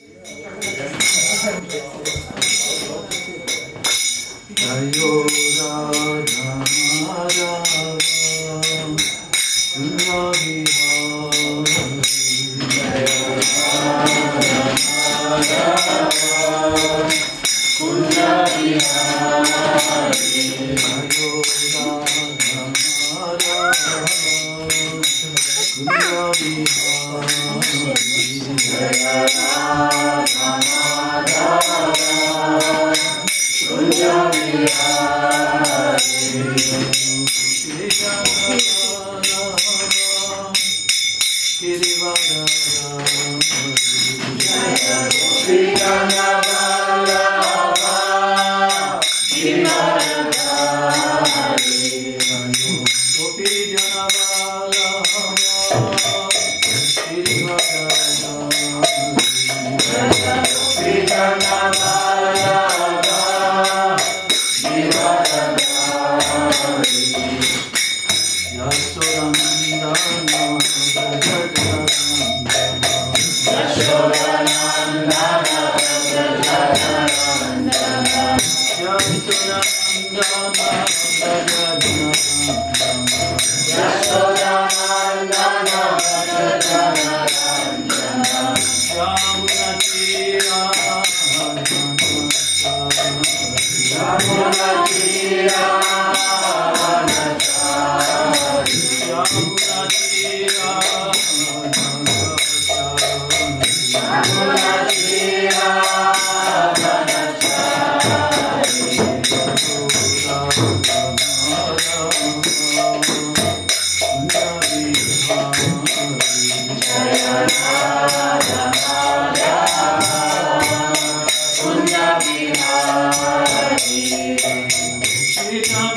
Hare Krishna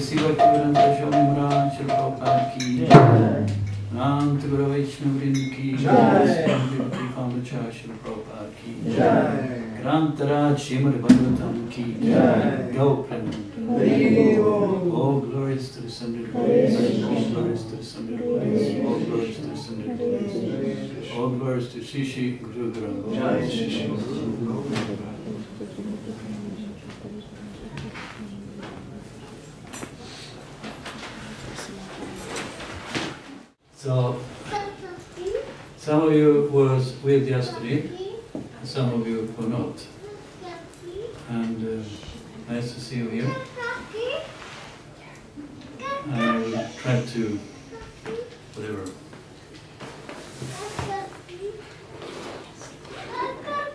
Shri Bhaktivedanta Swami Maharaj Shri Prabhupada ki Nanta Guru Vaishnava Vrinda ki Swami Pandacharya Shri Prabhupada ki Grantaraj Srimad Bhagavatam ki Go Pranam. All glories to the Son of God. All glories to the Son of God. All glories to the Son of God. All glories to Shri Shri Guru Guru. So, some of you was with yesterday, and some of you were not. And nice to see you here. And I will try to, whatever,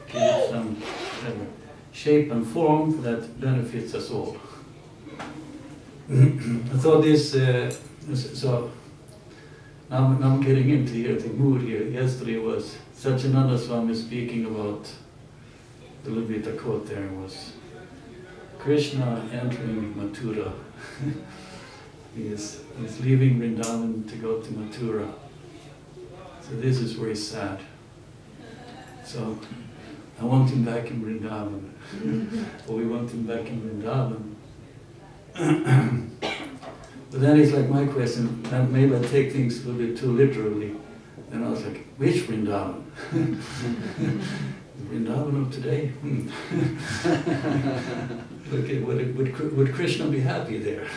give some whatever, shape and form that benefits us all. I thought this, so now I'm getting into the mood here. Yesterday was Satyananda Swami speaking about the little bit I quote there was Krishna entering Mathura. He's leaving Vrindavan to go to Mathura. So this is where he's sad. So I want him back in Vrindavan. Or we want him back in Vrindavan. But then it's like my question, and maybe I take things a little bit too literally. And I was like, which Vrindavan? Vrindavan of today? Okay, would Krishna be happy there?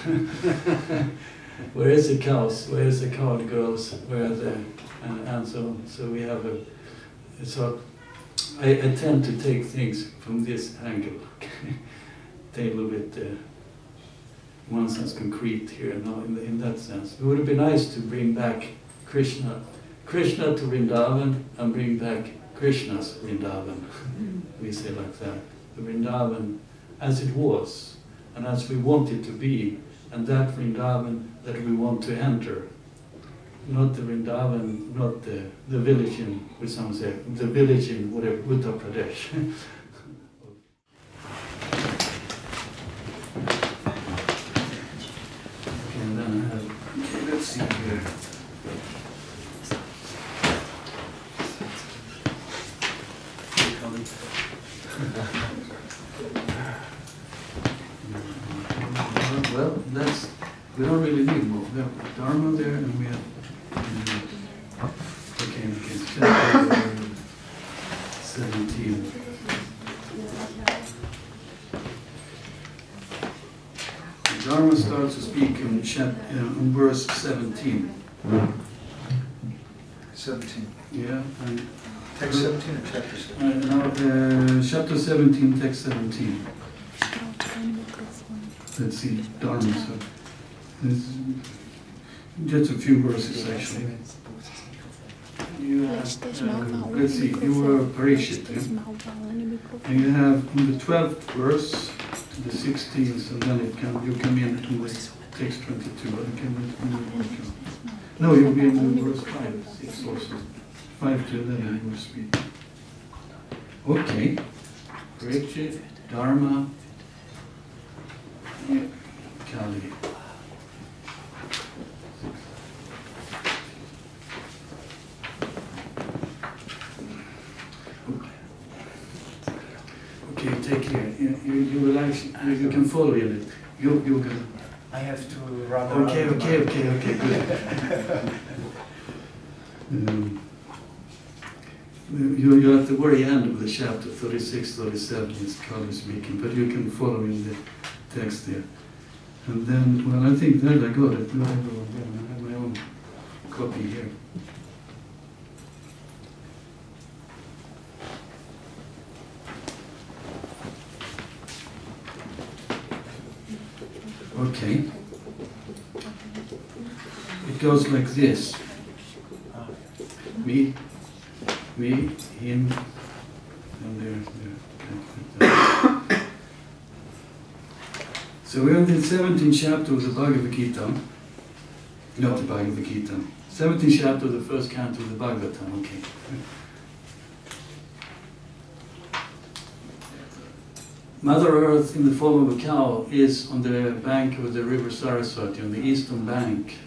Where is the cows? Where is the cowed girls? Where are the, and so on. So we have a, so I tend to take things from this angle. Take a little bit, one sense concrete here, now in that sense. It would be nice to bring back Krishna to Vrindavan and bring back Krishna's Vrindavan. We say like that. The Vrindavan as it was and as we want it to be, and that Vrindavan that we want to enter. Not the Vrindavan, not the village in, which some say, the village in whatever, Uttar Pradesh. And then I have, okay, let's see here. Well, that's, we don't really need more. We have Dharma there and we have, okay, chapter 17. Dharma starts to speak in verse 17. 17. Yeah. And text 17 or chapter 17? Now, chapter 17, text 17. Let's see, Dharma. So just a few verses actually. You have, let's see, you were Parishit. And you have in the 12th verse to the 16th, and then you come in to text 22. No, you'll be in verse 5, 6 also. 5 to 11 will speak. Okay. Parishit, Dharma, Kali. Okay, take care. You relax. You can follow in it. You go. I have to run. Okay, good. You're at the very end of the chapter, 36, 37 is Kali speaking, but you can follow in the text there. And then, well, I think that I got it. I have my own copy here. Okay. It goes like this. Me, him, and there. So we're in the 17th chapter of the Bhagavad Gita. Not the Bhagavad Gita. 17th chapter of the first canto of the Bhagavatam, okay. Mother Earth in the form of a cow is on the bank of the river Saraswati, on the eastern bank.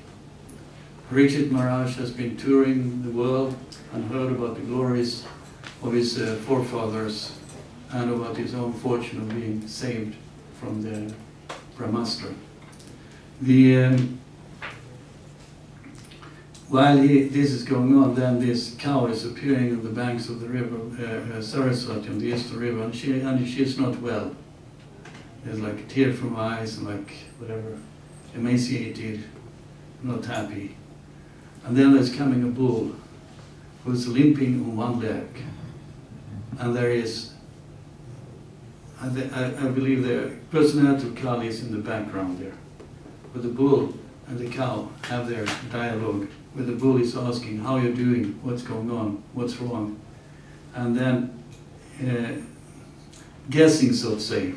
Parikshit Maharaj has been touring the world and heard about the glories of his forefathers and about his own fortune of being saved from the Brahmastra. While this is going on, then this cow is appearing on the banks of the river Saraswati, on the eastern river, and she is not well. There's like a tear from her eyes, and like whatever, emaciated, not happy. And then there's coming a bull who's limping on one leg, and there is, I believe, the personality of Kali is in the background there, but the bull and the cow have their dialogue, where the bull is asking, how you're doing, what's going on, what's wrong, and then guessing, so to say,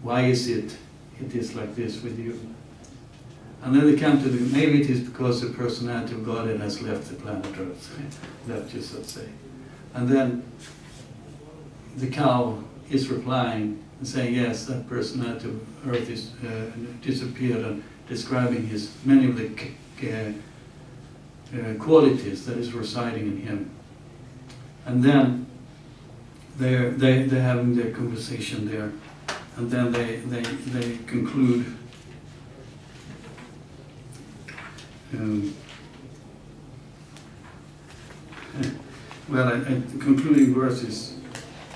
why is it is like this with you? And then they come to maybe it is because the personality of Godhead has left the planet Earth, left you, so to say. And then the cow is replying and saying, yes, that personality of Earth is disappeared, and describing many of the qualities that is residing in him. And then they're having their conversation there, and then they conclude. Concluding verses.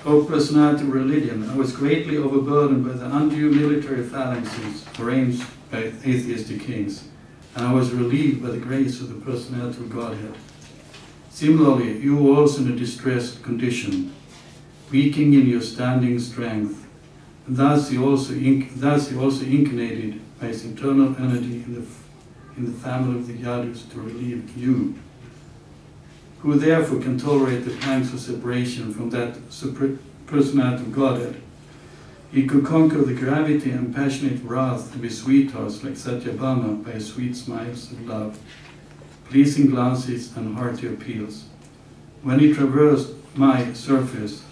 O personality of religion, I was greatly overburdened by the undue military phalanxes arranged by atheistic kings, and I was relieved by the grace of the personality of Godhead. Similarly, you were also in a distressed condition, weakening in your standing strength, and thus he also incarnated by his internal energy in the family of the Yadus to relieve you, who therefore can tolerate the pangs of separation from that personality of Godhead. He could conquer the gravity and passionate wrath of his sweethearts like Satyabhama by his sweet smiles of love, pleasing glances and hearty appeals. When he traversed my surface,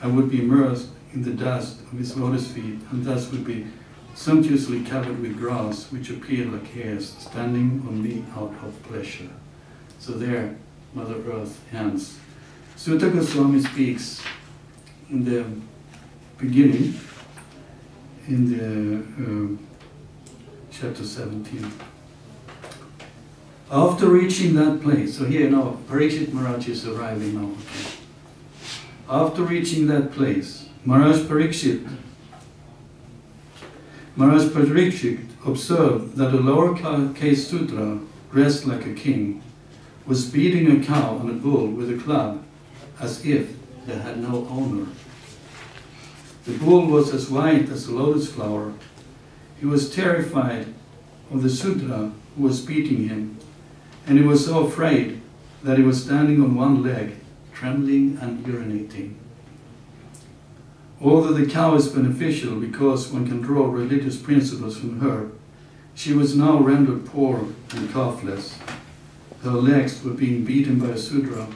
I would be immersed in the dust of his lotus feet, and thus would be sumptuously covered with grass, which appeared like hairs standing on me out of pleasure. So there, Mother Earth ends. Sutta Goswami speaks in the beginning, in the chapter 17. After reaching that place, so here now, Parikshit Maharaj is arriving now. Okay. After reaching that place, Maharaj Parikshit observed that a lowercase Sudra, dressed like a king, was beating a cow and a bull with a club as if they had no owner. The bull was as white as a lotus flower. He was terrified of the Sudra who was beating him, and he was so afraid that he was standing on one leg, trembling and urinating. Although the cow is beneficial because one can draw religious principles from her, she was now rendered poor and calfless. Her legs were being beaten by a Sudra.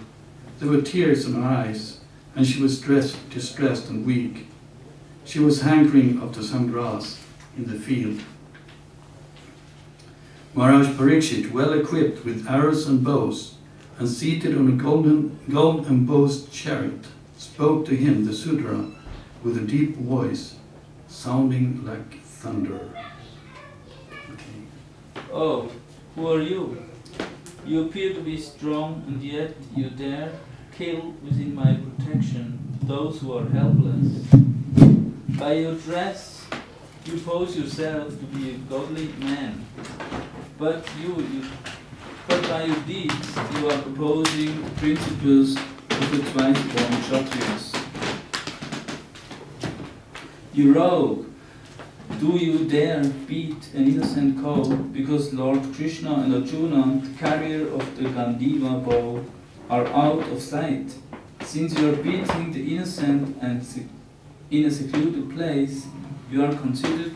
There were tears in her eyes, and she was distressed and weak. She was hankering after some grass in the field. Maharaj Parikshit, well equipped with arrows and bows, and seated on a gold-embossed chariot, spoke to him, the Sudra, with a deep voice, sounding like thunder. Okay. Oh, who are you? You appear to be strong, and yet you dare kill within my protection those who are helpless. By your dress, you pose yourself to be a godly man, but by your deeds, you are proposing the principles of the twice-born Kshatriyas. You rogue, do you dare beat an innocent cow because Lord Krishna and Arjuna, the carrier of the Gandiva bow, are out of sight? Since you are beating the innocent and in a secluded place, you are considered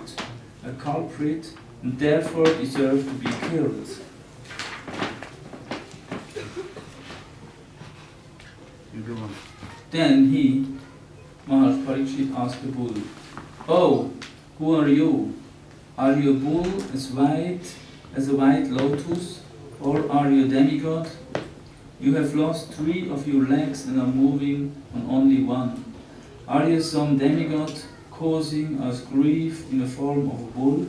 a culprit and therefore deserve to be killed. Then he, Maharaj Parikshit, asked the bull, Oh, who are you? Are you a bull as white as a white lotus, or are you a demigod? You have lost 3 of your legs and are moving on only one. Are you some demigod causing us grief in the form of a bull?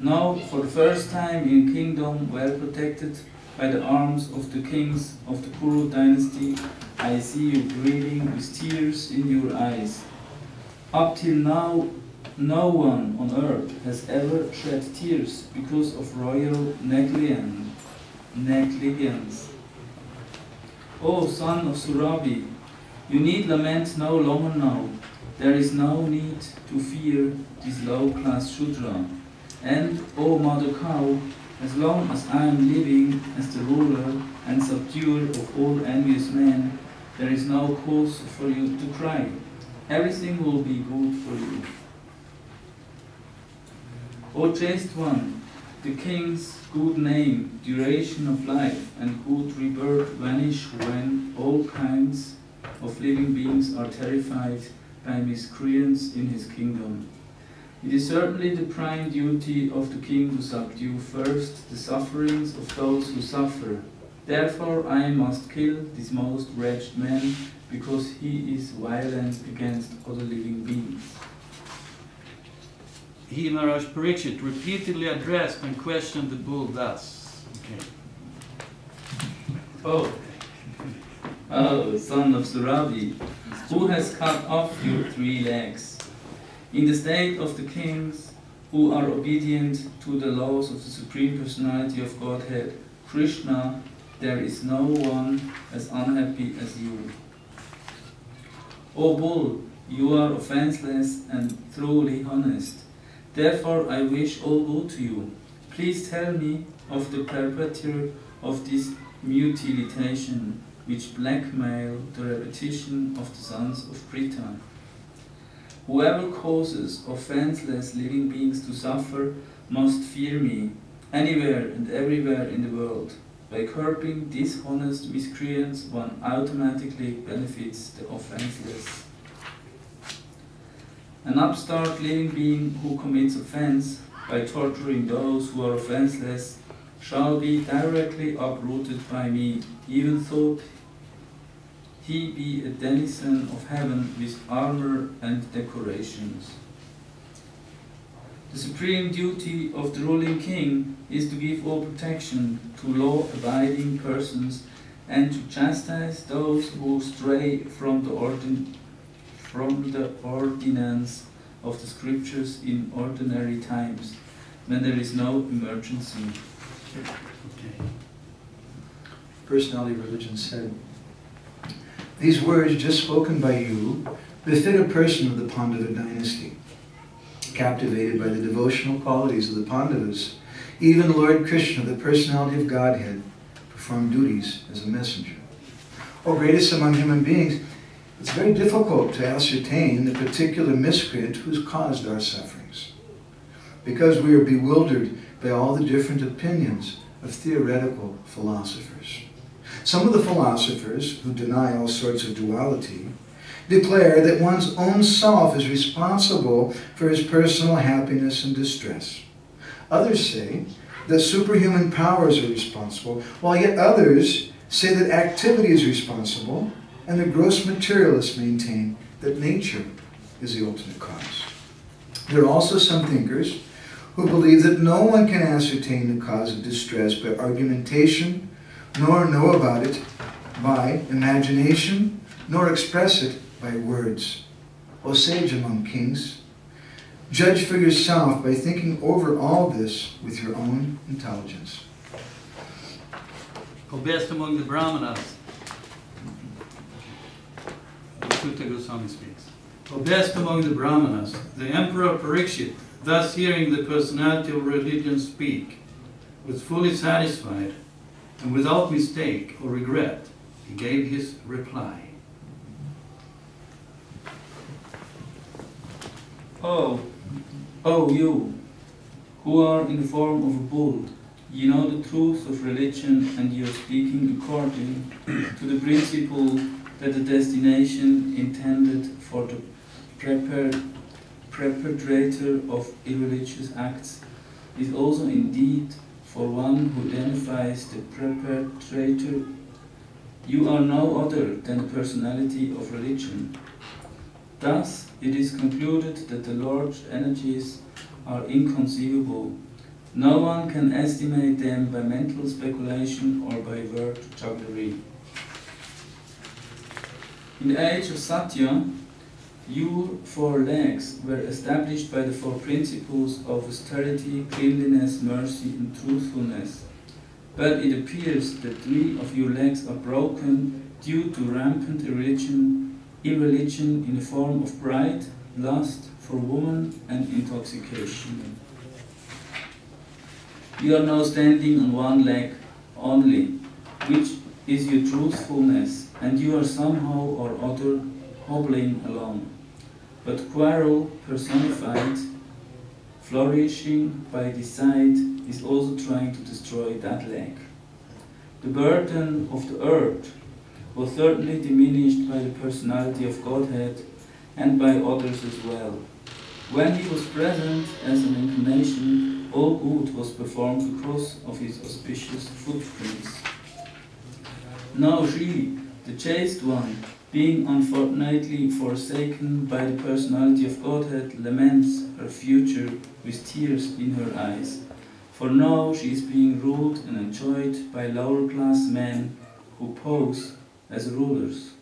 Now, for the first time in a kingdom well protected by the arms of the kings of the Kuru dynasty, I see you breathing with tears in your eyes. Up till now, no one on earth has ever shed tears because of royal negligence. O son of Surabi, you need lament no longer now. There is no need to fear this low-class Shudra. And, O mother cow, as long as I am living as the ruler and subduer of all envious men, there is no cause for you to cry. Everything will be good for you. O chaste one, the king's good name, duration of life, and good rebirth vanish when all kinds of living beings are terrified by miscreants in his kingdom. It is certainly the prime duty of the king to subdue first the sufferings of those who suffer. Therefore I must kill this most wretched man, because he is violent against other living beings. He, Maharaj Parikshit, repeatedly addressed and questioned the bull thus. Oh, son of Surabi, who has cut off your 3 legs? In the state of the kings who are obedient to the laws of the Supreme Personality of Godhead, Krishna, there is no one as unhappy as you. O bull, you are offenseless and thoroughly honest. Therefore I wish all good to you. Please tell me of the perpetrator of this mutilation, which blackmail the repetition of the sons of Prita. Whoever causes offenseless living beings to suffer must fear me, anywhere and everywhere in the world. By curbing dishonest miscreants, one automatically benefits the offenseless. An upstart living being who commits offense by torturing those who are offenseless shall be directly uprooted by me, even though he be a denizen of heaven with armor and decorations. The supreme duty of the ruling king is to give all protection to law-abiding persons and to chastise those who stray from the ordinance of the scriptures in ordinary times, when there is no emergency. Personality of Religion said, these words just spoken by you befit a person of the Pandava dynasty. Captivated by the devotional qualities of the Pandavas, even Lord Krishna, the personality of Godhead, performed duties as a messenger. O greatest among human beings, it's very difficult to ascertain the particular miscreant who's caused our sufferings, because we are bewildered by all the different opinions of theoretical philosophers. Some of the philosophers, who deny all sorts of duality, declare that one's own self is responsible for his personal happiness and distress. Others say that superhuman powers are responsible, while yet others say that activity is responsible, and the gross materialists maintain that nature is the ultimate cause. There are also some thinkers who believe that no one can ascertain the cause of distress by argumentation, nor know about it by imagination, nor express it by words. O sage among kings, judge for yourself by thinking over all this with your own intelligence. O best among the Brahmanas, Sutta Goswami speaks. O best among the Brahmanas, the Emperor Parikshit, thus hearing the personality of religion speak, was fully satisfied, and without mistake or regret, he gave his reply. Oh, you, who are in the form of a bull, you know the truth of religion, and you are speaking according to the principle that the destination intended for the perpetrator of irreligious acts is also indeed for one who identifies the perpetrator. You are no other than a personality of religion. Thus, it is concluded that the Lord's energies are inconceivable. No one can estimate them by mental speculation or by word jugglery. In the age of Satya, your 4 legs were established by the 4 principles of austerity, cleanliness, mercy, and truthfulness. But it appears that 3 of your legs are broken due to rampant irreligion in the form of pride, lust for woman, and intoxication. You are now standing on 1 leg only, which is your truthfulness, and you are somehow or other hobbling along. But quarrel personified, flourishing by this side, is also trying to destroy that leg. The burden of the earth was certainly diminished by the personality of Godhead and by others as well. When he was present as an incarnation, all good was performed because of his auspicious footprints. Now she, the chaste one, being unfortunately forsaken by the personality of Godhead, laments her future with tears in her eyes. For now she is being ruled and enjoyed by lower class men who pose as rulers.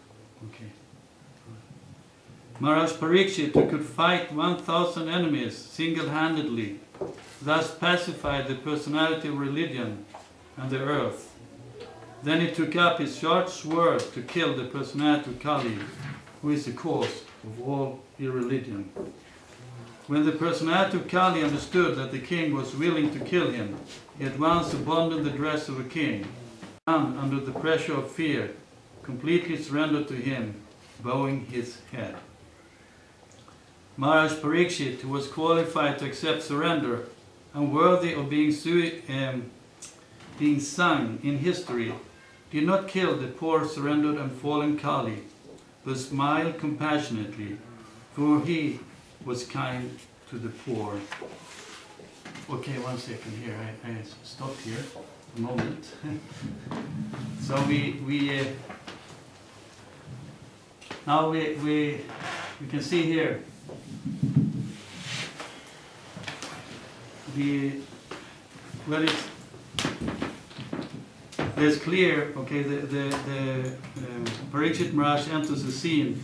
Okay. Maharaj Parikshit, who could fight 1,000 enemies single-handedly, thus pacified the personality of religion and the earth. Then he took up his short sword to kill the personality of Kali, who is the cause of all irreligion. When the personality of Kali understood that the king was willing to kill him, he at once abandoned the dress of a king, and under the pressure of fear, completely surrendered to him, bowing his head. Maharaj Parikshit, who was qualified to accept surrender and worthy of being sung in history, did not kill the poor surrendered and fallen Kali, but smiled compassionately, for he was kind to the poor. Okay, 1 second here. I stopped here a moment. So now we can see here it's clear. Okay, the Parikshit Maharaj enters the scene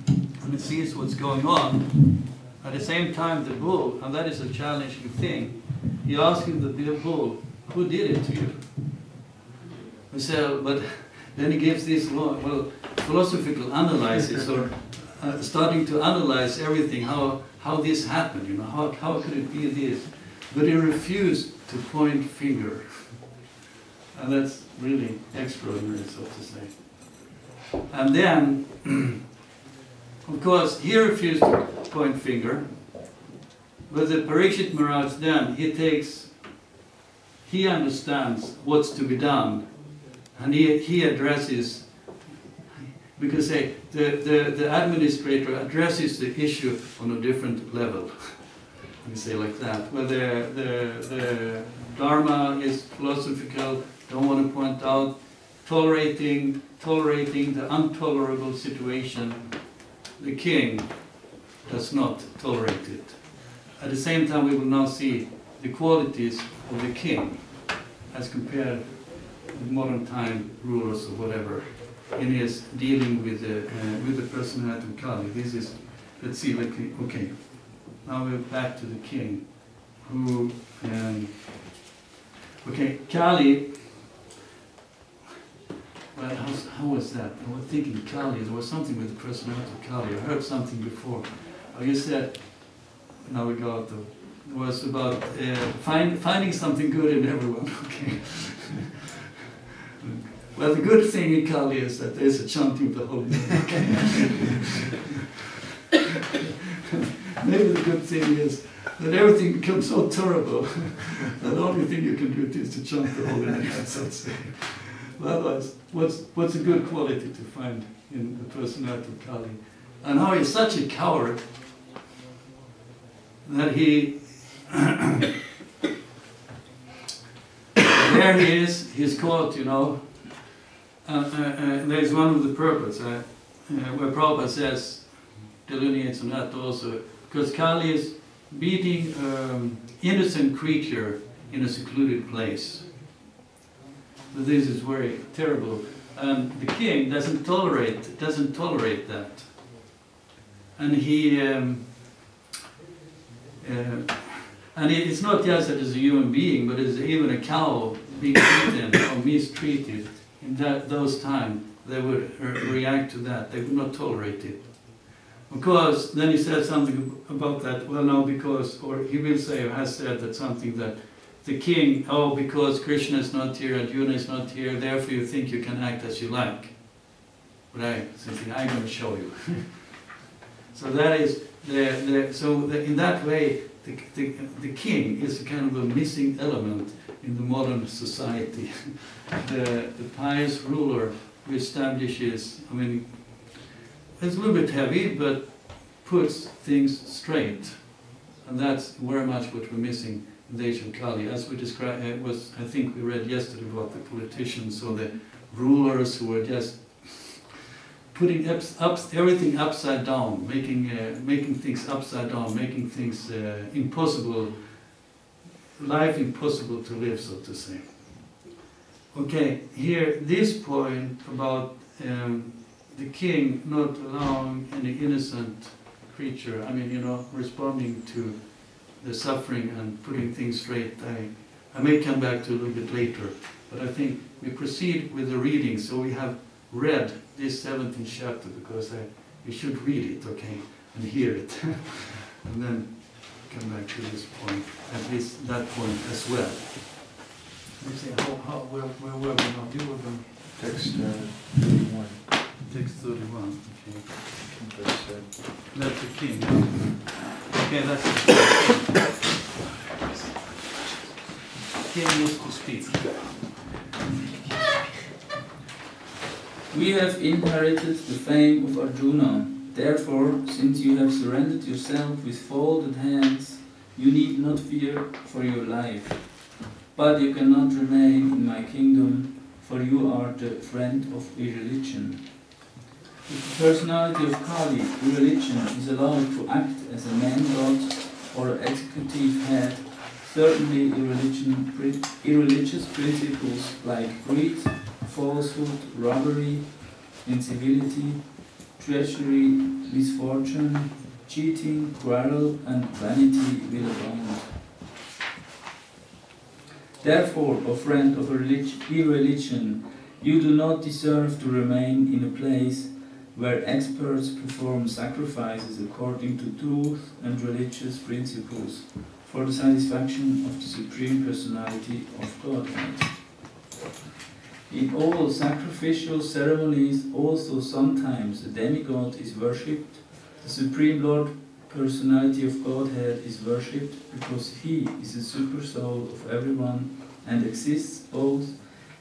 and he sees what's going on. At the same time, the bull, and that is a challenging thing, he asks him, the bull, who did it to you? He said, but then he gives this philosophical analysis, or starting to analyze everything, how this happened, you know, how could it be this? But he refused to point finger. And that's really extraordinary, so to say. And then, of course, he refused to point finger, but the Parikshit Maharaj then, he understands what's to be done, and he addresses, because the administrator addresses the issue on a different level. We say like that. Well, the Dharma is philosophical, don't want to point out, tolerating the intolerable situation. The king does not tolerate it. At the same time, we will now see the qualities of the king as compared with modern time rulers or whatever in his dealing with the personality of Kali. This is, let's see, like, okay, now we're back to the king who, okay, Kali. Well, how was that? I was thinking Kali, there was something with the personality of Kali. I heard something before. I guess that, now we got to, it was about finding something good in everyone. Okay. Well, the good thing in Kali is that there's a chanting of the holy name. Okay. Maybe the good thing is that everything becomes so terrible that the only thing you can do is to chant the holy name, so to say. Otherwise, what's a good quality to find in the personality of Kali? And how he's such a coward that he there he is, he's caught, you know. There's one of the purpose where Prabhupada says, delineates on that also, because Kali is beating innocent creature in a secluded place. So this is very terrible. And the king doesn't tolerate that. And he and it's not just that it's a human being, but it's even a cow being beaten or mistreated. In those times, they would react to that. They would not tolerate it. Because then he said something about that. Well, no, because, or he will say, or has said that something that the king, oh, because Krishna is not here, Arjuna is not here, therefore you think you can act as you like. But I'm going to show you. So that is in that way, the king is a kind of a missing element in the modern society. The pious ruler who establishes, I mean, it's a little bit heavy, but puts things straight. And that's very much what we're missing in the age of Kali. As we described, I think we read yesterday about the politicians or the rulers who were just putting everything upside down, making things upside down, making things impossible, life impossible to live, so to say. Okay, here, this point about the king not allowing any innocent creature, I mean, you know, responding to the suffering and putting things straight, I may come back to a little bit later, but I think we proceed with the reading, so we have read this 17th chapter because you should read it, okay, and hear it, and then come back to this point, at least that point as well. Let me see, where were we now? You were going Text 31. Text 31, okay. That's That's the king. Okay, that's the king used to speak. We have inherited the fame of Arjuna. Therefore, since you have surrendered yourself with folded hands, you need not fear for your life. But you cannot remain in my kingdom, for you are the friend of irreligion. If the personality of Kali, irreligion, is allowed to act as a man-god or executive head, certainly irreligious principles like greed, falsehood, robbery, incivility, treachery, misfortune, cheating, quarrel, and vanity will abound. Therefore, O friend of irreligion, you do not deserve to remain in a place where experts perform sacrifices according to truth and religious principles for the satisfaction of the Supreme Personality of Godhead. In all sacrificial ceremonies also sometimes a demigod is worshipped, the Supreme Lord Personality of Godhead is worshipped because he is the super soul of everyone and exists both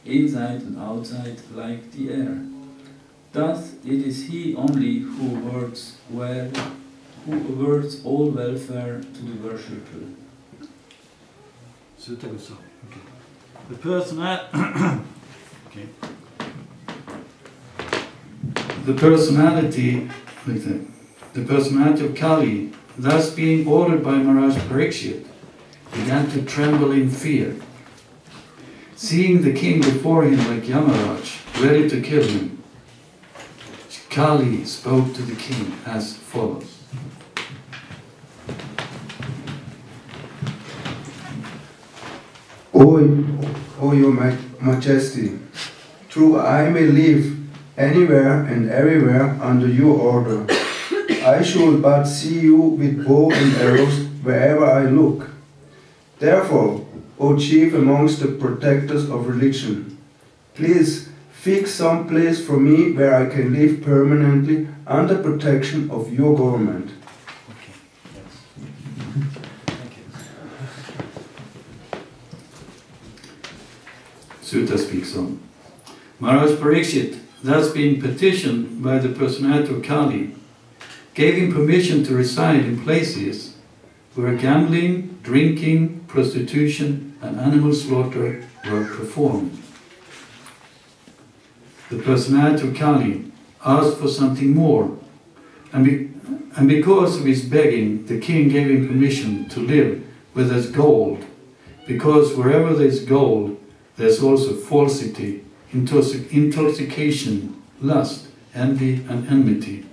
inside and outside like the air. Thus it is he only who awards all welfare to the worshipper. So okay. The personality okay. The personality of Kali, thus being ordered by Maharaj Parikshit, began to tremble in fear. Seeing the king before him like Yamaraj, ready to kill him, Kali spoke to the king as follows. O your majesty, true I may live anywhere and everywhere under your order. I should but see you with bow and arrows wherever I look. Therefore, O chief amongst the protectors of religion, please fix some place for me where I can live permanently under protection of your government. Okay, yes. Thank you. Sutta speaks on. Maharaj Parikshit, thus being petitioned by the personality of Kali, gave him permission to reside in places where gambling, drinking, prostitution, and animal slaughter were performed. The personality of Kali asked for something more, and because of his begging, the king gave him permission to live where there's gold, because wherever there's gold, there's also falsity, intoxication, lust, envy, and enmity.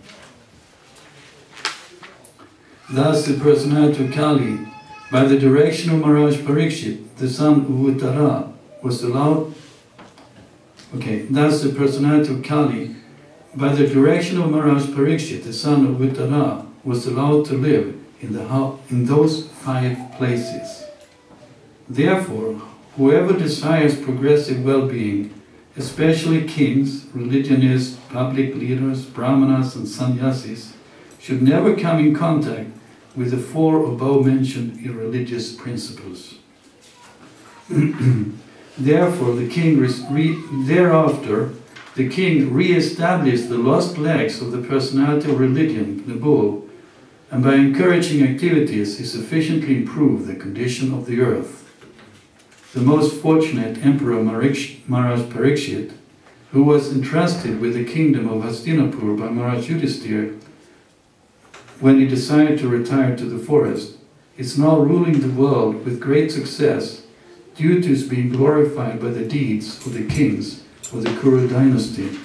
Thus, the personality of Kali, by the direction of Maharaj Parikshit, the son of Uttara, was allowed. Thus, the personality of Kali, by the direction of Maharaj Parikshit, the son of Uttara, was allowed to live in those 5 places. Therefore, whoever desires progressive well-being, especially kings, religionists, public leaders, brahmanas, and sannyasis, should never come in contact with the 4 above-mentioned irreligious principles. Therefore, the king re-established the lost legs of the personality of religion, the bull, and by encouraging activities, he sufficiently improved the condition of the earth. The most fortunate Emperor Maharaj Parikshit, who was entrusted with the kingdom of Hastinapur by Maharaj Yudhisthira when he decided to retire to the forest, is now ruling the world with great success due to his being glorified by the deeds of the kings of the Kuru dynasty.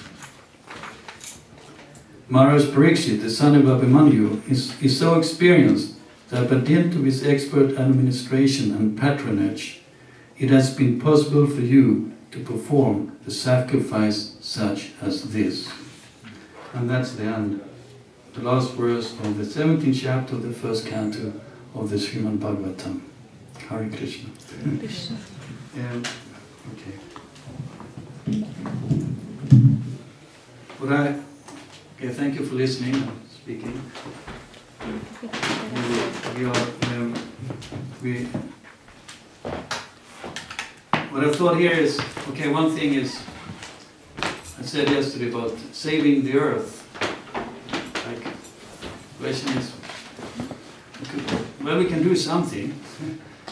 Maharaj Parikshit, the son of Abhimanyu, is so experienced that by dint of his expert administration and patronage, it has been possible for you to perform the sacrifice such as this. And that's the end, the last verse of the 17th chapter of the 1st canto of the Srimad Bhagavatam. Hare Krishna. Krishna. Thank you for listening and speaking. What I thought here is, one thing is, I said yesterday about saving the earth. Like, the question is, we can do something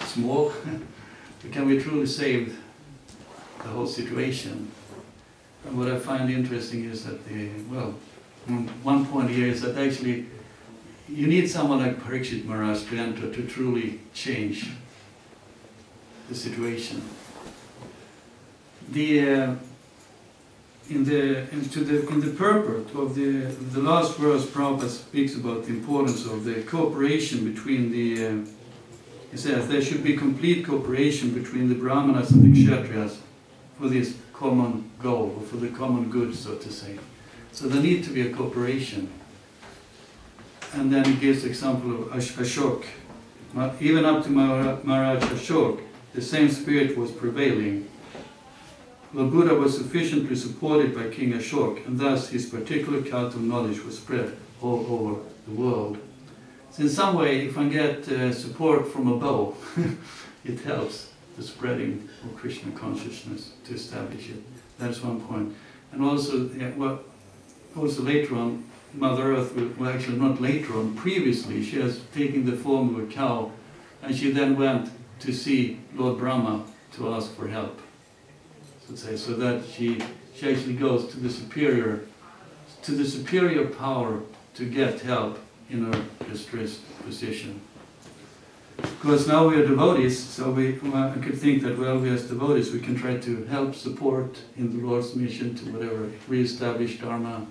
small, but can we truly save the whole situation? And what I find interesting is that one point here is that actually you need someone like Parikshit Maharaj to enter to truly change the situation. In the purport of the last verse, Prabhupada speaks about the importance of the cooperation between he says there should be complete cooperation between the Brahmanas and the Kshatriyas for this common goal, or for the common good, so to say. So there needs to be a cooperation. And then he gives the example of Ashok. Even up to Maharaj Ashok, the same spirit was prevailing. Lord Buddha was sufficiently supported by King Ashok, and thus his particular cult of knowledge was spread all over the world. So in some way, if I get support from above, it helps the spreading of Krishna consciousness to establish it. That's one point. And also, also later on, Mother Earth will actually not later on, previously, she has taken the form of a cow, and she then went to see Lord Brahma to ask for help. So that she actually goes to the superior power to get help in her distressed position. Because now we are devotees, so I could think that, we as devotees, we can try to help, support in the Lord's mission to whatever, re-establish Dharma,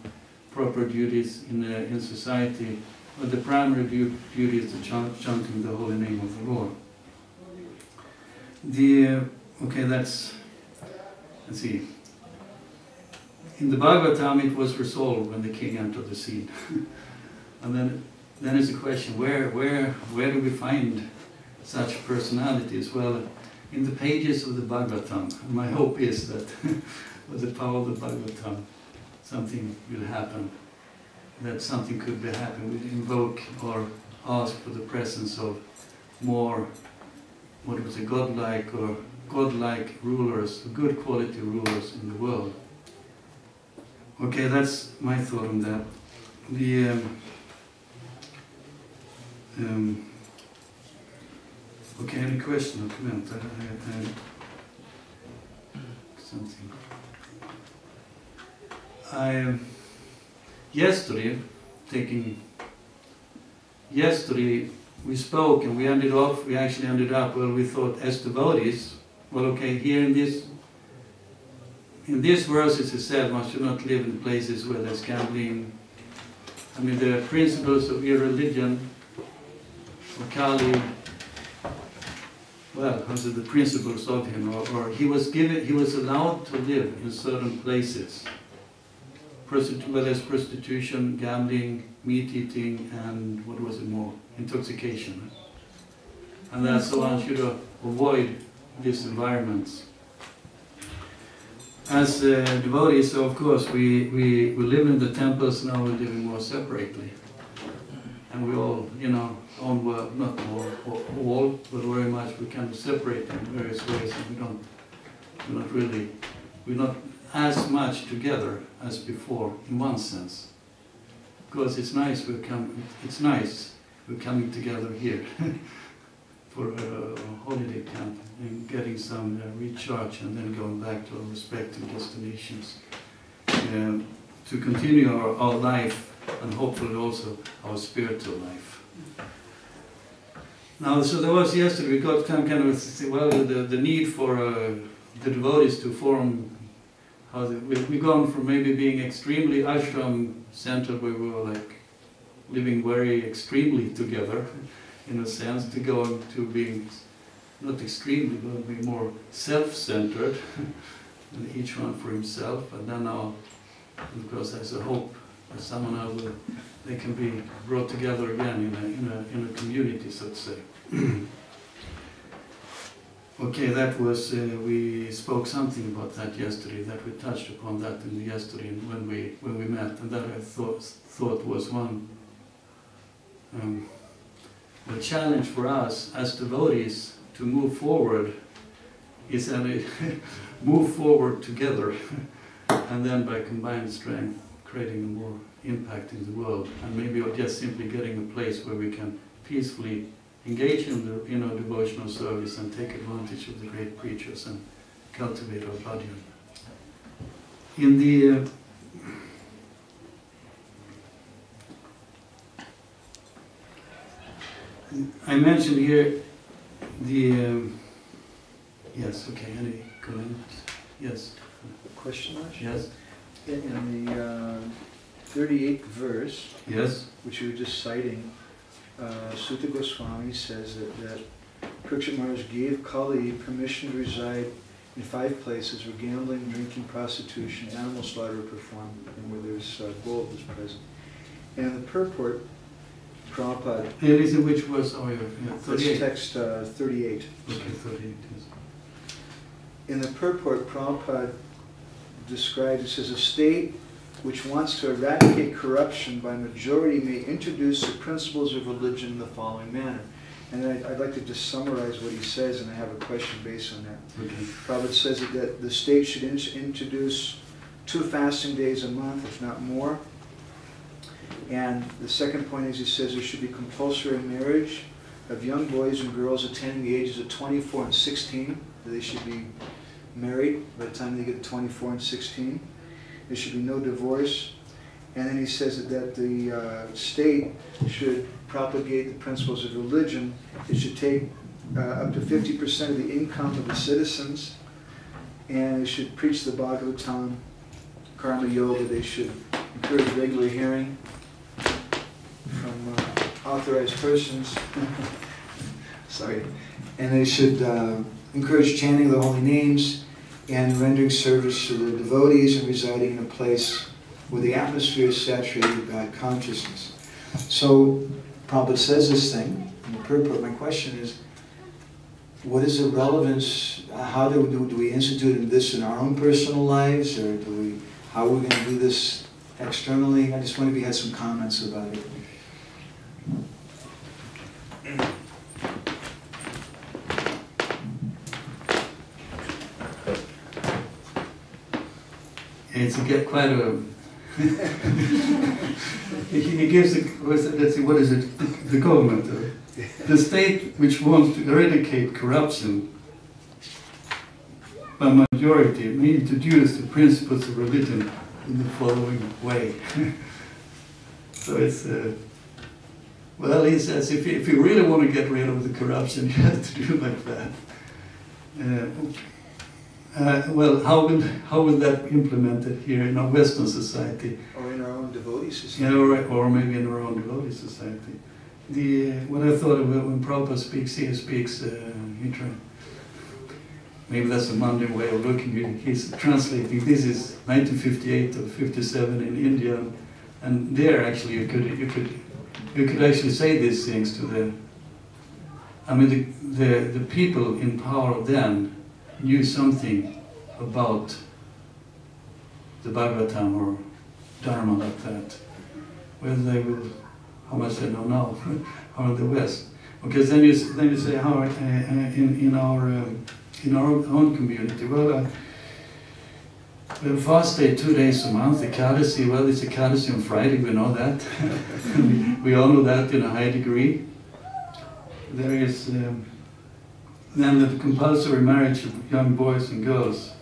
proper duties in society, but the primary duty is the chanting the holy name of the Lord. Let's see. In the Bhagavatam, it was resolved when the king entered the scene. And then is the question, where do we find such personalities? Well, in the pages of the Bhagavatam. My hope is that with the power of the Bhagavatam, something will happen. That something could be happen. We invoke or ask for the presence of more, godlike rulers, good quality rulers in the world. Okay, that's my thought on that. Okay, any question or comment? Something. Yesterday we spoke and we actually ended up, well, we thought as devotees, well, okay, here in this verses it said one should not live in places where there's gambling. I mean, the principles of irreligion, or Kali, well, those are the principles of him, or he was allowed to live in certain places. Whether it's prostitution, gambling, meat eating, and what was it more? Intoxication. And that's so one should avoid these environments. As devotees, so of course, we live in the temples, now we're living more separately. And we all, own work, not all, but very much we kind of separate in various ways, and we're not as much together as before, in one sense. Because it's nice we're coming together here for a holiday camp and getting some recharge and then going back to our respective destinations to continue our life and hopefully also our spiritual life. Now, so there was yesterday, we got kind of the need for the devotees to form. We've gone from maybe being extremely ashram-centered, where we were like living very extremely together, in a sense, to going to being not extremely, but being more self-centered, and each one for himself. And then now, of course, there's a hope that somehow they can be brought together again in a community, so to say. Okay, that was, we spoke something about that yesterday, that we touched upon that yesterday when we met, and that I thought was one the challenge for us as devotees to move forward is that move forward together, and then by combined strength, creating more impact in the world, and maybe just simply getting a place where we can peacefully engage in the devotional service and take advantage of the great preachers and cultivate our bhajan. In the I mentioned here the yes, okay, any comments? Yes. Question, Raj? Yes. In the 38th verse, yes, which you were just citing, Sutta Goswami says that Parikshit Maharaj gave Kali permission to reside in 5 places where gambling, drinking, prostitution, animal slaughter are performed, and where there's gold is present. And in the purport, Prabhupada... It is in which was, oh yeah, 38. That's text 38. Okay, 38, yes. In the purport, Prabhupada describes, it says, a state which wants to eradicate corruption by majority may introduce the principles of religion in the following manner. And I'd like to just summarize what he says, and I have a question based on that. Okay. Prabhupada says that the state should introduce 2 fasting days a month, if not more. And the second point is, he says there should be compulsory marriage of young boys and girls attaining the ages of 24 and 16. They should be married by the time they get to 24 and 16. There should be no divorce. And then he says that the state should propagate the principles of religion. It should take up to 50% of the income of the citizens, and it should preach the Bhagavatam, Karma Yoga. They should encourage regular hearing from authorized persons. Sorry. And they should encourage chanting the holy names and rendering service to the devotees and residing in a place where the atmosphere is saturated with God consciousness. So Prabhupada says this thing in the purport. My question is, what is the relevance? How do we institute this in our own personal lives, or how are we going to do this externally? I just wonder if you had some comments about it. It's quite a He gives let's see, what is it? The government, the state which wants to eradicate corruption by majority may introduce the principles of religion in the following way. So it's, well, he says if you really want to get rid of the corruption, you have to do like that. Well, how will that be implemented here in our Western society? Or in our own devotee society. Yeah, or maybe in our own devotee society. What I thought of when Prabhupada speaks, maybe that's a Mandarin way of looking at it. He's translating. This is 1958 or 57 in India, and there actually you could actually say these things to the. I mean, the people in power then knew something about the Bhagavatam or Dharma like that. Whether they will, how much they know now, or in the West. Because then you say how in our own community. Well, we fast day 2 days a month. Ekadasi, well, it's Ekadasi on Friday. We know that. we all know that in a high degree. There is then the compulsory marriage of young boys and girls.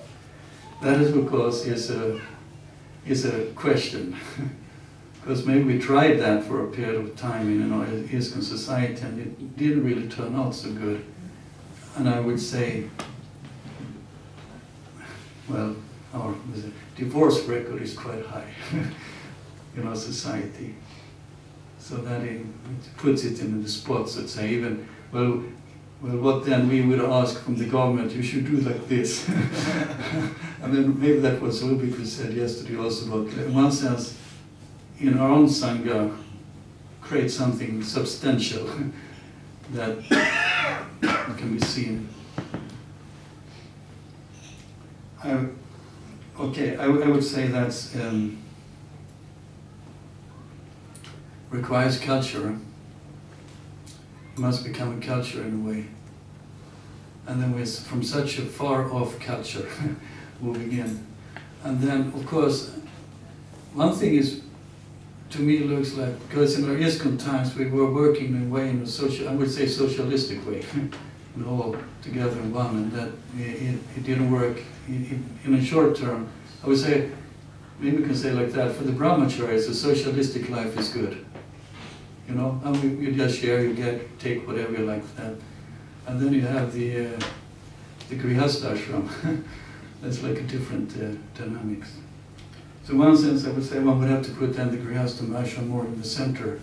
That is because is a question. Because maybe we tried that for a period of time in our Eastern society, and it didn't really turn out so good. And I would say, well, our divorce record is quite high in our society. So that it puts it in the spots that say even, well, what then we would ask from the government, you should do like this. And then maybe that was a little bit we said yesterday also about, in one sense, in our own Sangha, create something substantial that can be seen. I would say that's requires culture. It must become a culture in a way. And then from such a far off culture moving in. And then, of course, one thing is, to me, it looks like, because in our ISKCON times we were working in a way, in a I would say socialistic way, all together in one, and that it didn't work in a short term. I would say, maybe we can say like that, for the brahmacharis, a socialistic life is good. You know, and you just share, you take whatever you like that. And then you have the grihastha ashram. That's like a different dynamics. So in one sense, I would say one would have to put then the grihastha ashram more in the center.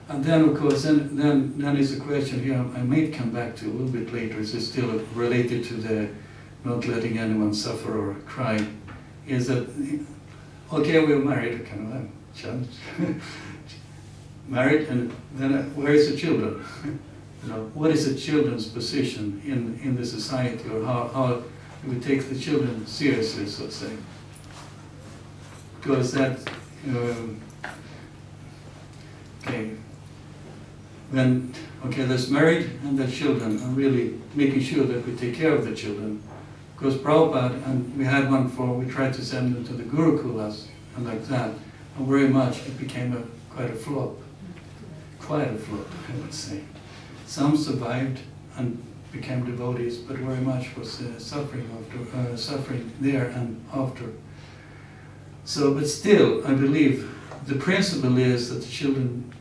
And then, of course, then is a question here I may come back to a little bit later. Is it still related to the not letting anyone suffer or cry? Is that, okay, we're married, kind of a challenge. Married, and then where is the children? You know, what is the children's position in the society, or how do we take the children seriously, so to say? Because that, there's married and there's children, and really making sure that we take care of the children. Because Prabhupada, and we had one we tried to send them to the Gurukulas, and like that, and very much it became quite a flop. Quite a flop, I would say. Some survived and became devotees, but very much was suffering there and after. So, but still, I believe the principle is that the children,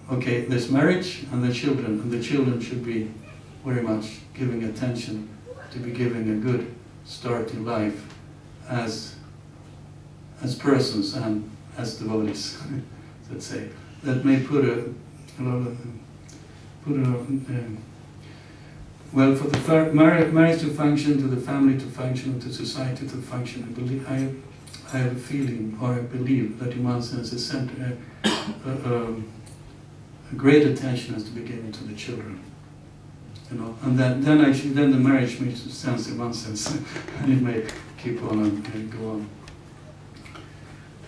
there's marriage and the children should be very much giving attention to be giving a good start in life as persons and as devotees, let's say. That may put well, for the marriage to function, to the family to function, to society to function, I have a feeling, or I believe, that in one sense a great attention has to be given to the children. You know, and then the marriage makes sense in one sense, and it may keep on and go on.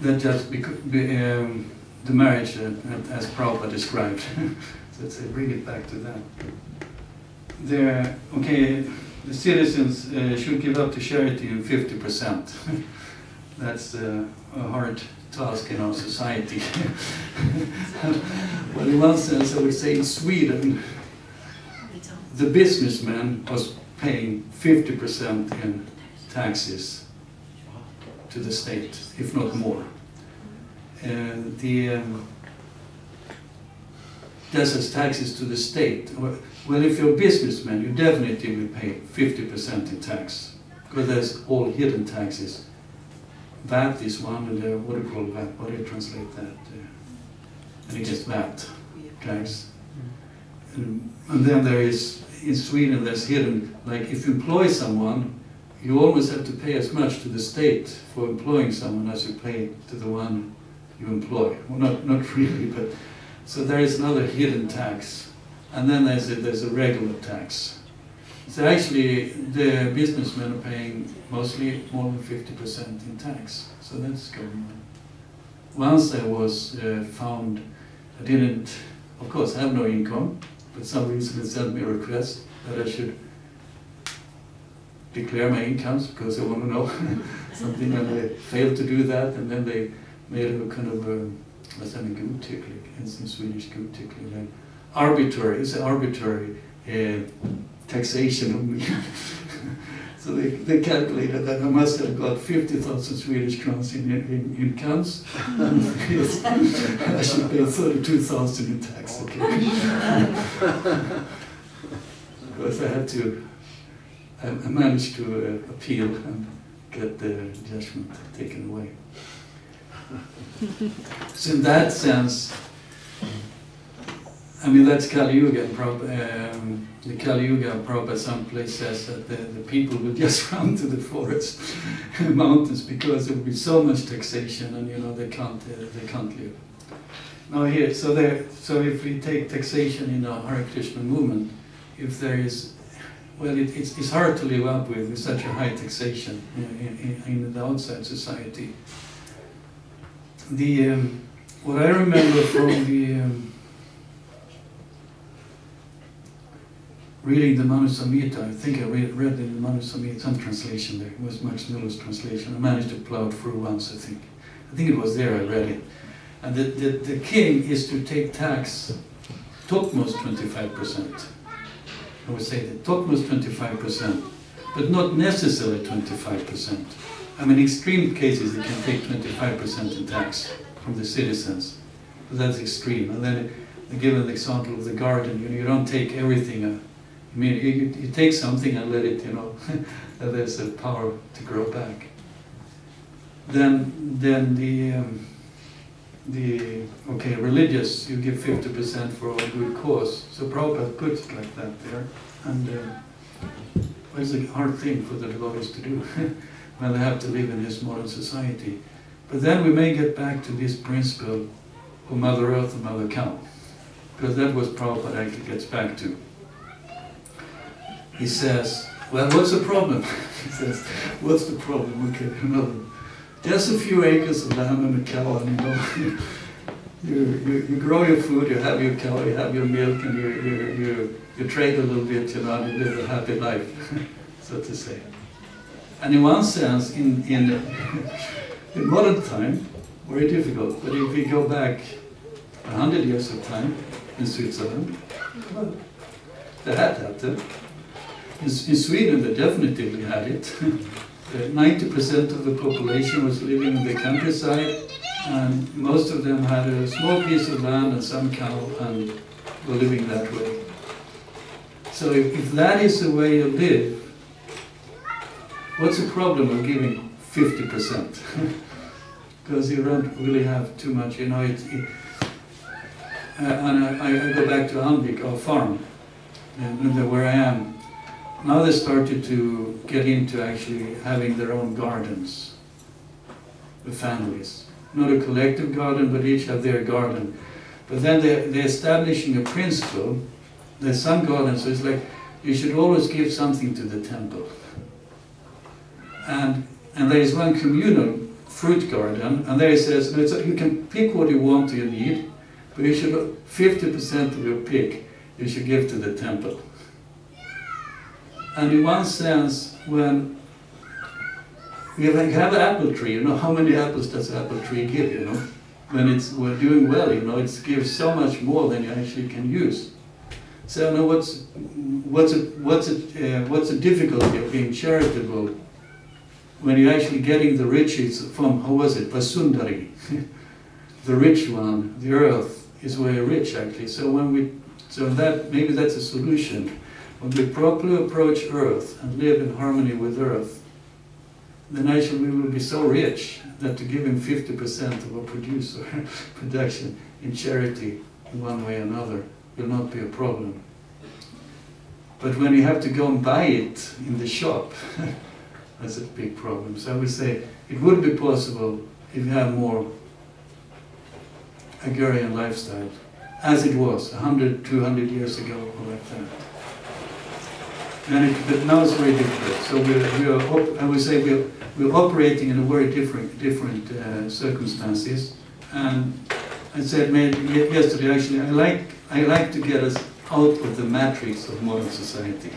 That just the marriage as Prabhupada described. So let's say, bring it back to that. The citizens should give up to charity in 50%. That's a hard task in our society. Well, in one sense, I would say in Sweden, the businessman was paying 50% in taxes to the state, if not more. And that's as taxes to the state. Well, if you're a businessman, you definitely will pay 50% in tax, because there's all hidden taxes. VAT is one, and what do you call VAT? What do you translate that? I think it's VAT tax. And then there is, in Sweden, there's hidden, like if you employ someone, you always have to pay as much to the state for employing someone as you pay to the one you employ. Well, not really, but so there is another hidden tax, and then there's a regular tax. So actually, the businessmen are paying mostly more than 50% in tax. So that's going on. Once I was found, I didn't, of course, have no income, but some reason they sent me a request that I should declare my incomes because I want to know something, and I failed to do that, and then they made a kind of what's that, godtycklig, in Swedish godtycklig, arbitrary, it's an arbitrary taxation of me. So they calculated that I must have got 50,000 Swedish crowns in incomes. Yes, I should pay 32,000 in tax. Okay. Because I had to, I managed to appeal and get the judgment taken away. So in that sense, I mean, that's Kali Yuga. The Kali Yuga Prabhupada someplace says that the people will just run to the forest and mountains because there will be so much taxation, and you know they can't live. Now here, so if we take taxation in the Hare Krishna movement, if there is, well, it's hard to live up with such a high taxation in the outside society. What I remember from reading the Manu Samhita, I think I read in the Manu Samhita, some translation there, it was Max Miller's translation. I managed to plow it through once, I think. I think it was there I read it. And the king is to take tax, topmost 25%. I would say the topmost 25%, but not necessarily 25%. I mean, in extreme cases, it can take 25% in tax from the citizens, but that's extreme. And then I give an example of the garden. You don't take everything. I mean, you take something and let it, you know, there's a power to grow back. Then okay, religious, you give 50% for a good cause. So Prabhupada puts it like that there. And it's a hard thing for the devotees to do when they have to live in this modern society. But then we may get back to this principle of Mother Earth and Mother Cow, because that was Prabhupada actually gets back to. He says, well, what's the problem? He says, what's the problem? Okay, another. Just a few acres of land and a cow, and you grow your food, you have your cow, you have your milk, and you trade a little bit, you know, and you live a happy life, so to say. And in one sense, in modern time, very difficult. But if we go back 100 years of time in Switzerland, well, they had that. In Sweden, they definitely had it. 90% of the population was living in the countryside, and most of them had a small piece of land and some cow, and were living that way. So if that is the way you live, what's the problem of giving 50%? Because you don't really have too much, you know. And I go back to Anvik, our farm, and where I am. Now they started to get into actually having their own gardens, the families. Not a collective garden, but each have their garden. But then they're establishing a principle. There's some gardens, so it's like you should always give something to the temple. And there is one communal fruit garden, and there it says, you can pick what you want you need, but you should 50% of your pick you should give to the temple. And in one sense, when we have an apple tree. You know, how many apples does an apple tree give? You know, when we're doing well, you know, it gives so much more than you actually can use. So, you know, what's the difficulty of being charitable when you're actually getting the riches from, how was it, Vasundari, the rich one, the earth is very rich actually. So maybe that's a solution. When we properly approach earth and live in harmony with earth, then actually we will be so rich that to give him 50% of our production in charity in one way or another will not be a problem. But when you have to go and buy it in the shop, that's a big problem. So I would say it would be possible if you have more agrarian lifestyle, as it was 100, 200 years ago, or like that. But now it's very difficult. So I would say we're operating in a very different circumstances. And I said yesterday, actually, I like to get us out of the matrix of modern society.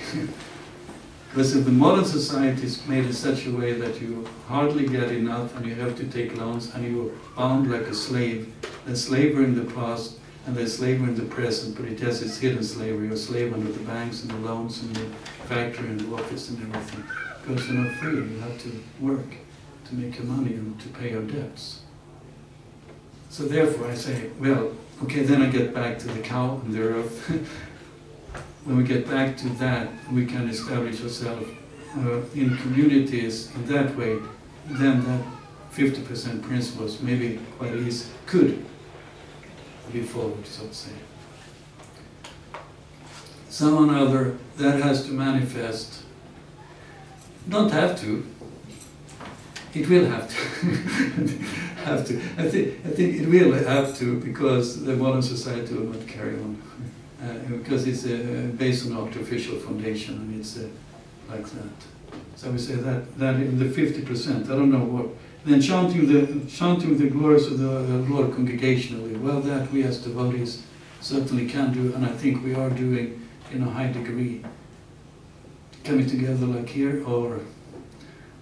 Because if the modern society is made in such a way that you hardly get enough and you have to take loans and you're bound like a slave, there's slavery in the past and there's slavery in the present, but it has its hidden slavery, or slave under the banks and the loans and the factory and the office and everything. Because you're not free, you have to work to make your money and to pay your debts. So therefore I say, well, okay, then I get back to the cow and the earth. When we get back to that, we can establish ourselves in communities in that way, then that 50% principles maybe quite easy could be followed, so to say. Some or other that has to manifest, don't have to, it will have to. Have to. I think it will have to, because the modern society will not carry on. Because it's based on artificial foundation, and it's like that. So we say that in the 50%, I don't know what. Then chanting the glories of the Lord congregationally, well, that we as devotees certainly can do, and I think we are doing in a high degree. Coming together like here, or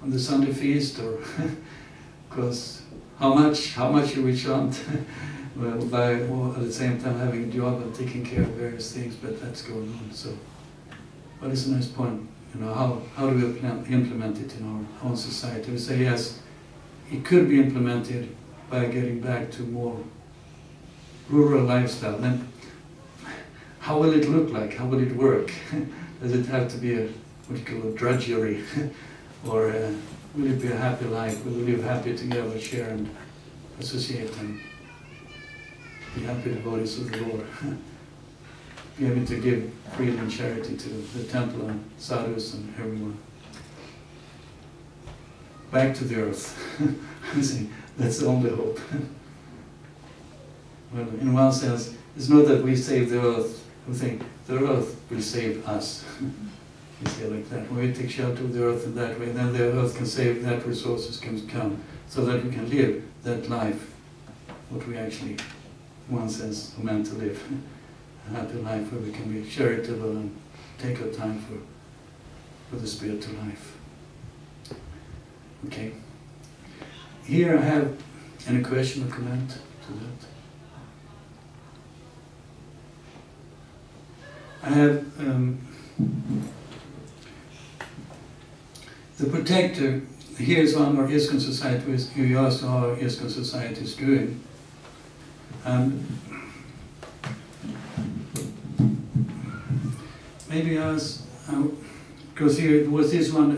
on the Sunday feast, or because how much do we chant? Well, at the same time having a job and taking care of various things, but that's going on. So, but it's a nice point. You know, how do we implement it in our own society? We say yes, it could be implemented by getting back to more rural lifestyle. Then, how will it look like? How will it work? Does it have to be what you call a drudgery, or will it be a happy life? Will we live happy together, share and associate and be happy devotees of the Lord? Be able to give freedom and charity to the temple and sadhus and everyone. Back to the earth. That's the only hope. Well, in one sense, it's not that we save the earth, we think the earth will save us. You say like that. When we take shelter of the earth in that way, then the earth can save that resources can come, so that we can live that life, what we actually, one sense, are meant to live. A happy life where we can be charitable and take our time for the spiritual life. Okay. Here I have any question or comment to that? I have the protector. Here's one our ISKCON society. You asked how our ISKCON society is doing, and maybe ask, because here was this one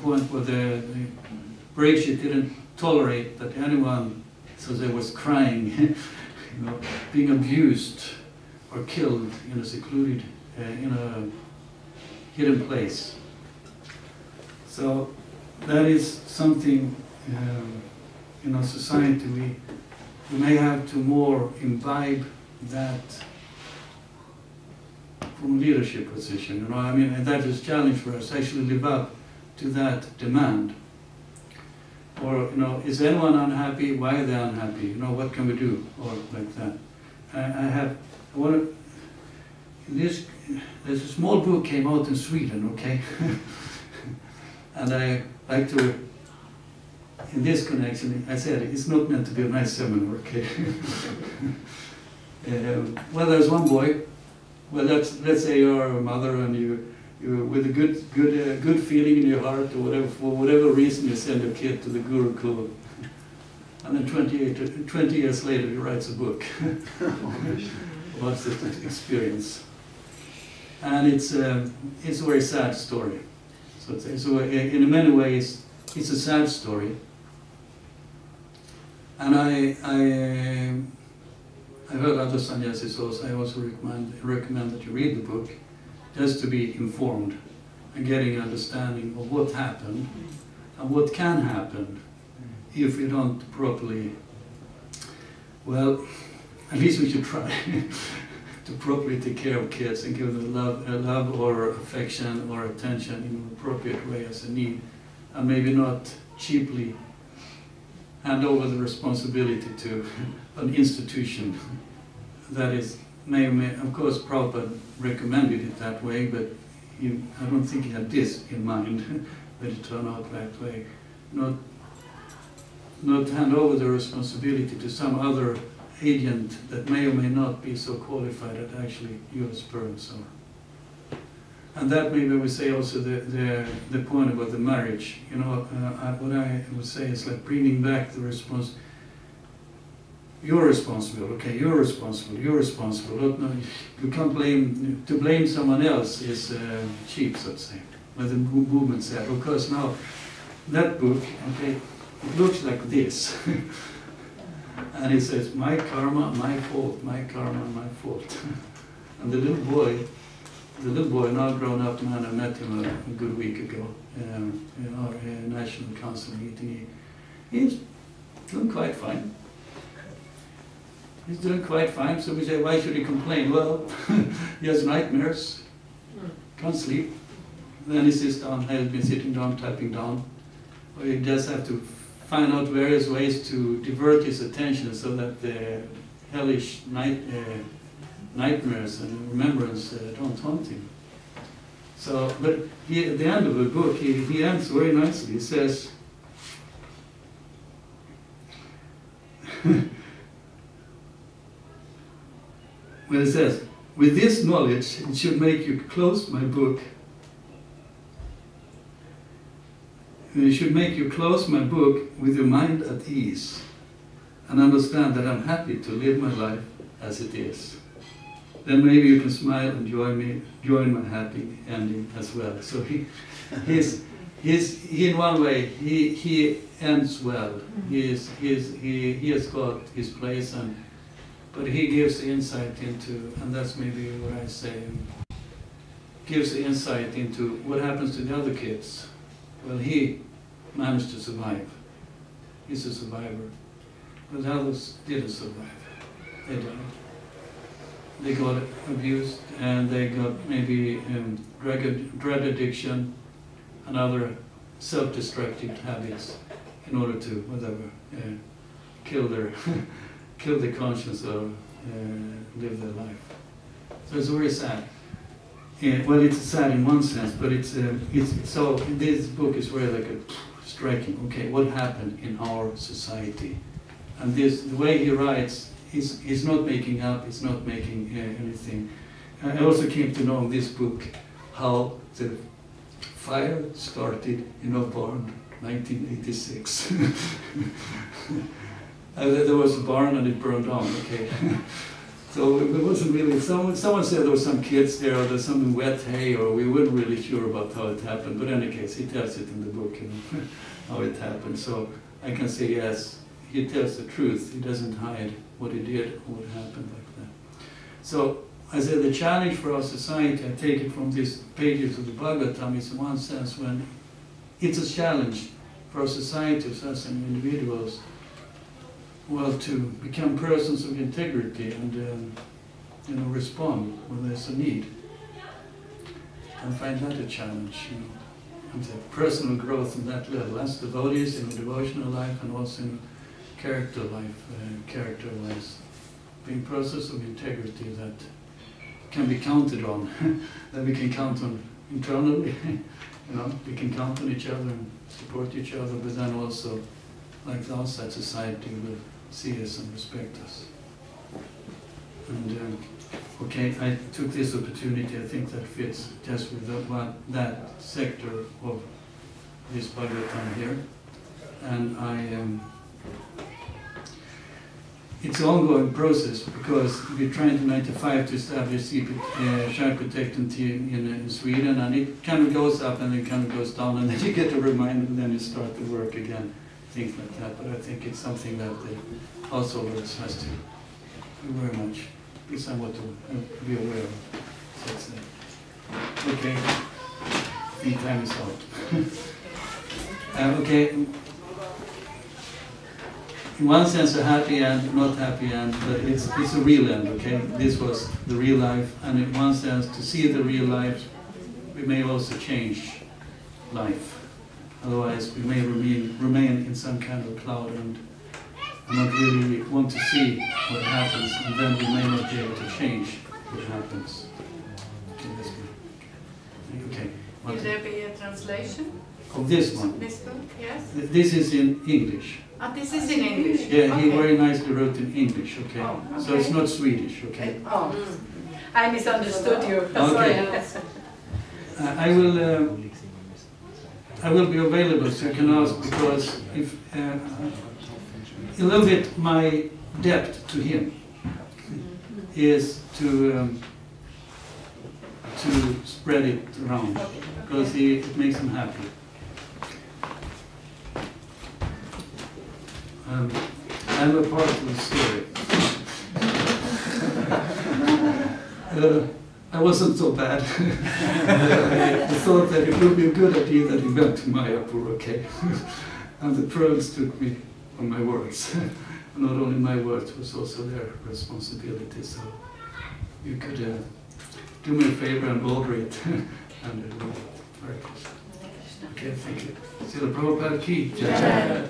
point where the Parikshit didn't tolerate that anyone, so they was crying, you know, being abused or killed in a secluded, in a hidden place. So that is something in our society we may have to more imbibe that from leadership position. You know, I mean, and that is a challenge for us to actually live up to that demand. Or, you know, is anyone unhappy? Why are they unhappy? You know, what can we do? Or like that. There's a small book came out in Sweden, okay? And I like to in this connection, I said it's not meant to be a nice seminar, okay? Well, there's one boy. Well, let's say you're a mother and you with a good feeling in your heart or whatever, for whatever reason you send your kid to the Gurukul, and then 20 years later he writes a book about the experience, and it's a very sad story. So in many ways it's a sad story, and I heard other sannyasis also. I also recommend that you read the book, just to be informed and getting an understanding of what happened and what can happen if we don't properly, well, at least we should try to properly take care of kids and give them love or affection or attention in an appropriate way as a need, and maybe not cheaply hand over the responsibility to an institution that is, of course Prabhupada recommended it that way, but I don't think he had this in mind, that it turned out that way. Not hand over the responsibility to some other agent that may or may not be so qualified that actually you as parents are. And that maybe we say also the point about the marriage. You know, what I would say is like bringing back the response. You're responsible, okay, you're responsible. No, you can't blame someone else is cheap, so to say. But the movement said, of course now, that book, okay, it looks like this. And it says, my karma, my fault, my karma, my fault. And the little boy, now grown up man, I met him a good week ago in our National Council meeting. He's doing quite fine. He's doing quite fine, so we say, why should he complain? Well, he has nightmares, can't sleep. Then he sits down, has been sitting down, typing down. Or he just have to find out various ways to divert his attention so that the hellish nightmares and remembrance don't haunt him. So, but at the end of the book, he ends very nicely. He says, well, it says, with this knowledge, it should make you close my book. It should make you close my book with your mind at ease and understand that I'm happy to live my life as it is. Then maybe you can smile and join my happy ending as well. So he in one way, he ends well. He has got his place, but he gives the insight into, and that's maybe what I say, gives the insight into what happens to the other kids. Well, he managed to survive. He's a survivor. But the others didn't survive. They died. They got abused, and they got maybe drug addiction and other self-destructive habits in order to, whatever, kill their conscience or live their life. So it's very sad. Well, it's sad in one sense, but it's so this book is very like a striking. Okay, what happened in our society, and the way he writes, he's not making up. It's not making anything. I also came to know in this book how the fire started in our barn, 1986. There was a barn and it burned down. Okay. So it wasn't really, someone said there were some kids there, or there's some wet hay, or we weren't really sure about how it happened. But in any case, he tells it in the book, you know, how it happened. So I can say, yes, he tells the truth. He doesn't hide what he did or what happened like that. So I say the challenge for our society, I take it from these pages of the Bhagavatam, is in one sense when it's a challenge for our society, for us as individuals, well, to become persons of integrity and respond when there's a need. I find that a challenge, and the personal growth on that level, as devotees in the devotional life and also in character life, character-wise, being persons of integrity that can be counted on, that we can count on internally. We can count on each other and support each other, but then also like the outside society will see us and respect us. And okay, I took this opportunity, I think that fits just with that sector of this Bhagavatam here. And it's an ongoing process because we're trying to 95 to establish child protecting team in Sweden, and it kind of goes up and it kind of goes down, and then you get a reminder and then you start to work again, things like that. But I think it's something that the householders has to very much be somewhat to be aware of. So it's, okay, I think time is out. Okay. In one sense a happy end, not happy end, but it's a real end, okay? This was the real life, and in one sense, to see the real life, we may also change life. Otherwise, we may remain in some kind of cloud and not really want to see what happens, and then we may not be able to change what happens. Okay, that's good. Okay. Will there be a translation? Of this one? This book, yes? This is in English. This is in English? Yeah, he very nicely wrote in English, okay? Oh, okay. So it's not Swedish, okay? Oh, I misunderstood you. Okay. I will be available, so you can ask, because if a little bit my debt to him is to spread it around, because it makes him happy. I'm a part of the story. I wasn't so bad. I thought that it would be a good idea that he went to Mayapur, okay? And the pearls took me on my words. Not only my words, it was also their responsibility. So you could do me a favor and order it. And it will be very close. Okay, thank you. Srila Prabhupada ki jai.